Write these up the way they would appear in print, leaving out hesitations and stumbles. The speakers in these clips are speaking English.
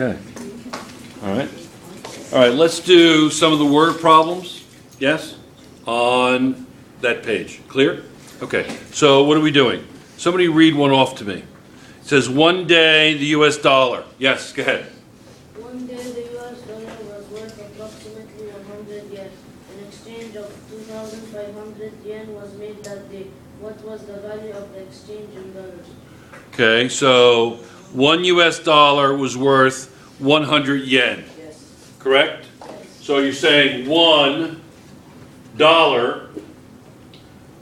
Okay. All right. All right, let's do some of the word problems, yes, on that page. Clear? Okay, so what are we doing? Somebody read one off to me. It says, one day the US dollar. Yes, go ahead. One day the US dollar was worth approximately 100 yen. An exchange of 2,500 yen was made that day. What was the value of the exchange in dollars? Okay, so one US dollar was worth 100 yen, Yes. correct? So you're saying $1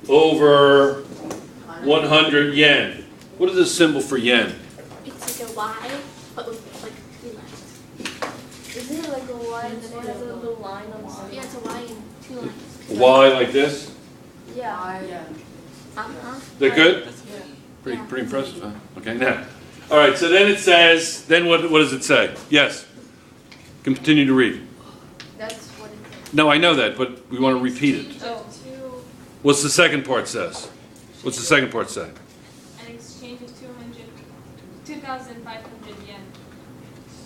over 100 yen. What is the symbol for yen? It's like a Y, but with like 2 lines. Isn't it like a Y and then it has a little line on the Yeah, it's a Y and 2 lines. Y like this? Yeah. Is that good? Pretty impressive, huh? Okay, now. All right, so then it says, then what does it say? Yes. Continue to read. That's what it is. No, I know that, but we want to repeat it. Oh. What's the second part says? What's the second part say? An exchange of 2,500 yen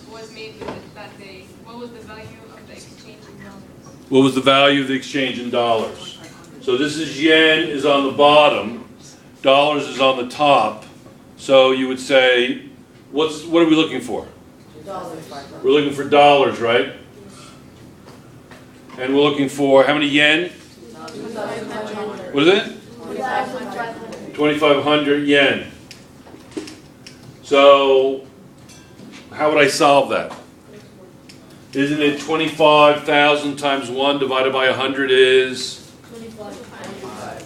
was made with it that day. What was the value of the exchange in dollars? What was the value of the exchange in dollars? So this is yen is on the bottom, dollars is on the top. So you would say, what are we looking for? We're looking for dollars, right? And we're looking for how many yen? What is it? 2,500 yen. So how would I solve that? Isn't it 25,000 times 1 divided by 100 is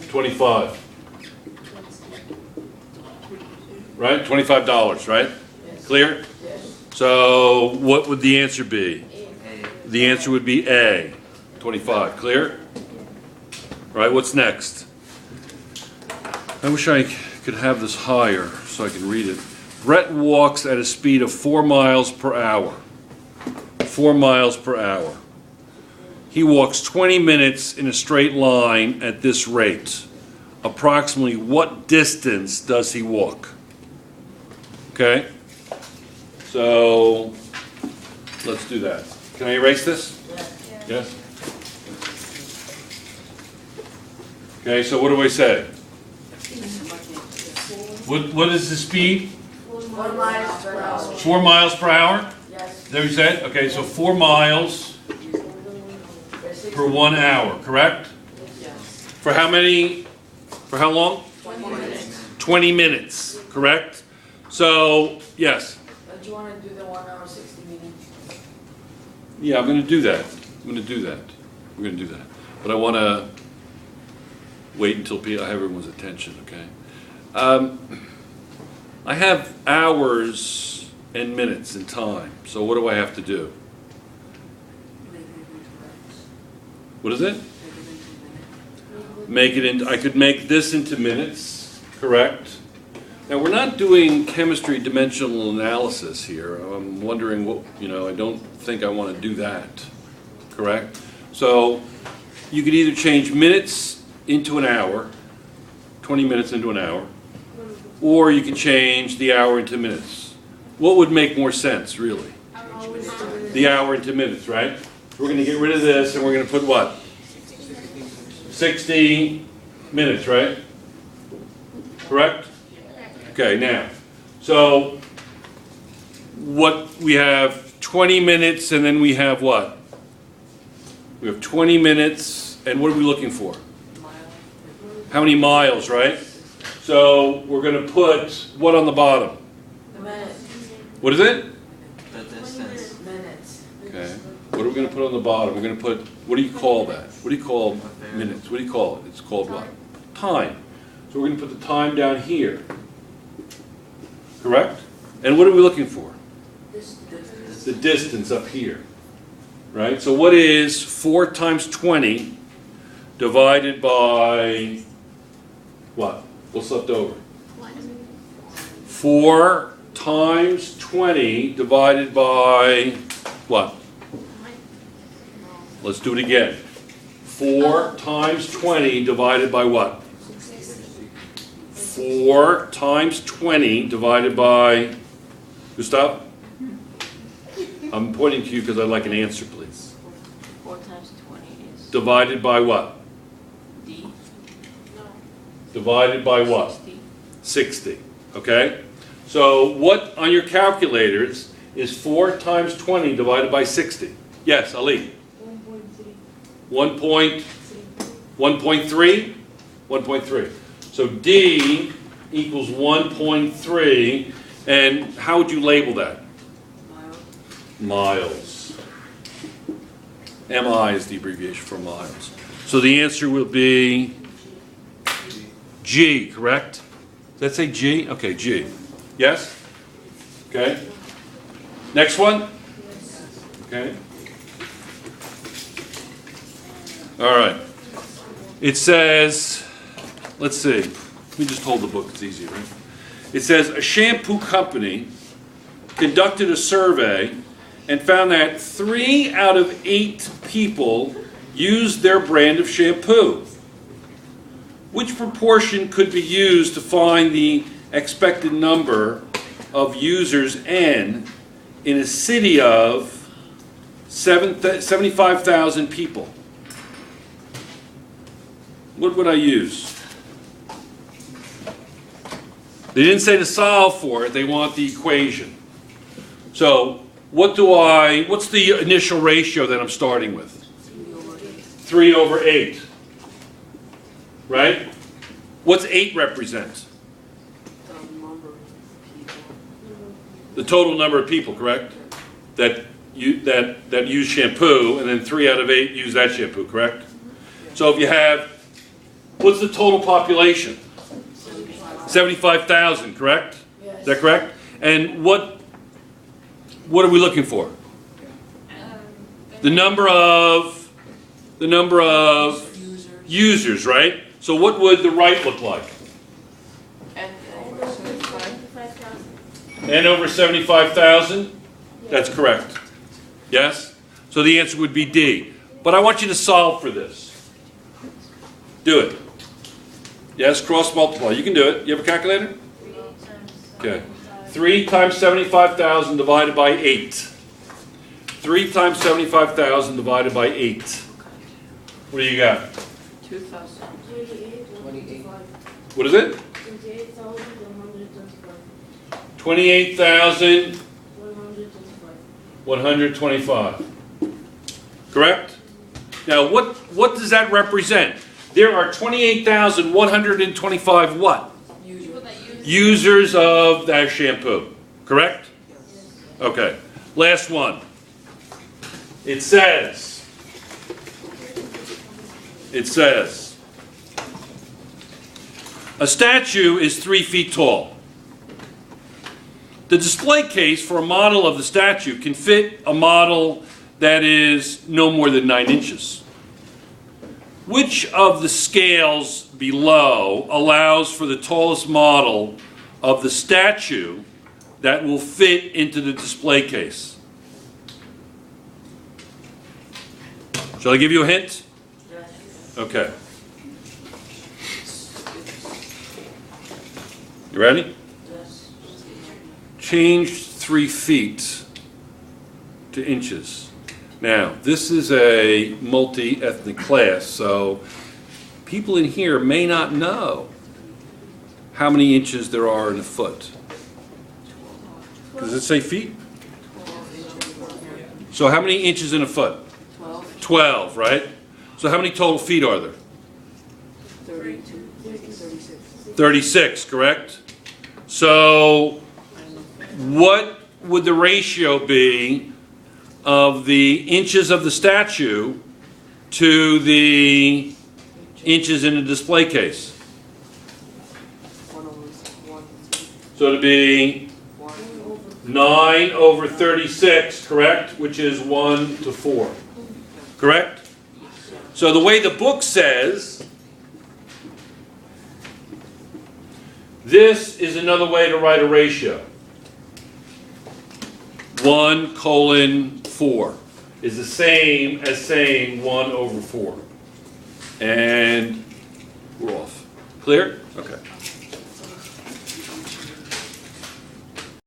25. Right? $25, right? Clear? So what would the answer be? The answer would be A, 25. Clear? Right, what's next? I wish I could have this higher so I can read it. Brett walks at a speed of 4 miles per hour. 4 miles per hour. He walks 20 minutes in a straight line at this rate. Approximately what distance does he walk? Okay? So, let's do that. Can I erase this? Yes? Okay, so what do I say? What is the speed? 4 miles per hour. 4 miles per hour? Yes. Is that what you said? Okay, so 4 miles per 1 hour, correct? For how many, for how long? 20 minutes. 20 minutes, correct? So, yes. But you want to do the 1 hour 60 minutes? Yeah, I'm going to do that. I'm going to do that. We're going to do that. But I want to wait until I have everyone's attention, okay? I have hours and minutes and time. So what do I have to do? What is it? Make it into, I could make this into minutes, correct? Now, we're not doing chemistry dimensional analysis here. I'm wondering what, I don't think I want to do that, correct? So you could either change minutes into an hour, 20 minutes into an hour, or you can change the hour into minutes. What would make more sense, really? The hour into minutes, right? We're going to get rid of this and we're going to put what? 60 minutes, right? Correct? Okay, now, so what we have 20 minutes and then we have what? We have 20 minutes and what are we looking for? How many miles, right? So we're going to put what on the bottom? The minutes. What is it? The distance. Minutes. Okay. What are we going to put on the bottom? We're going to put, what do you call that? What do you call minutes? What do you call it? It's called what? Time. So we're going to put the time down here. Correct? And what are we looking for? The distance up here. Right? So what is 4 times 20 divided by what? What's left over? 4 times 20 divided by what? Let's do it again. 4 times 20 divided by what? 4 times 20 divided by, Gustav? I'm pointing to you because I'd like an answer, please. 4 times 20 is Divided by what? D. Divided by what? 60. 60, okay? So what on your calculators is 4 times 20 divided by 60? Yes, Ali? 1.3. 1.3? 1.3. So D equals 1.3, and how would you label that? Miles. MI is the abbreviation for miles. So the answer will be G, correct? Does that say G? Okay, G. Yes? Okay. Next one? Okay. All right. It says, let's see. Let me just hold the book, it's easier, right? It says, a shampoo company conducted a survey and found that 3 out of 8 people used their brand of shampoo. Which proportion could be used to find the expected number of users N in a city of 75,000 people? What would I use? They didn't say to solve for it, they want the equation. So, what's the initial ratio that I'm starting with? 3 over 8. Right? What's 8 represent? The total number of people, correct? That use shampoo, and then 3 out of 8 use that shampoo, correct? So if you have, what's the total population? 75,000, correct? Is that correct? And what are we looking for? The number of users, right? So what would the right look like? N over 75,000? That's correct. Yes? So the answer would be D. But I want you to solve for this. Do it. Yes, cross multiply. You can do it. You have a calculator? Okay. 3 times 75,000 divided by 8. 3 times 75,000 divided by 8. What do you got? 2,000. 28. What is it? 28,125. 28,125. Correct? Now, what does that represent? There are 28,125 what? People that use Users of that shampoo. Correct? Okay. Last one. It says, a statue is 3 feet tall. The display case for a model of the statue can fit a model that is no more than 9 inches. Which of the scales below allows for the tallest model of the statue that will fit into the display case? Shall I give you a hint? Okay. You ready? Change 3 feet to inches. Now, this is a multi-ethnic class, so people in here may not know how many inches there are in a foot. Does it say feet? So how many inches in a foot? 12. 12, right? So how many total feet are there? 32. 36. 36, correct? So what would the ratio be of the inches of the statue to the inches in the display case? 1 over 1. So it'd be 9 over 36, correct? Which is 1 to 4. Correct? So the way the book says, this is another way to write a ratio. 1:4 is the same as saying 1 over 4. And we're off. Clear? Okay.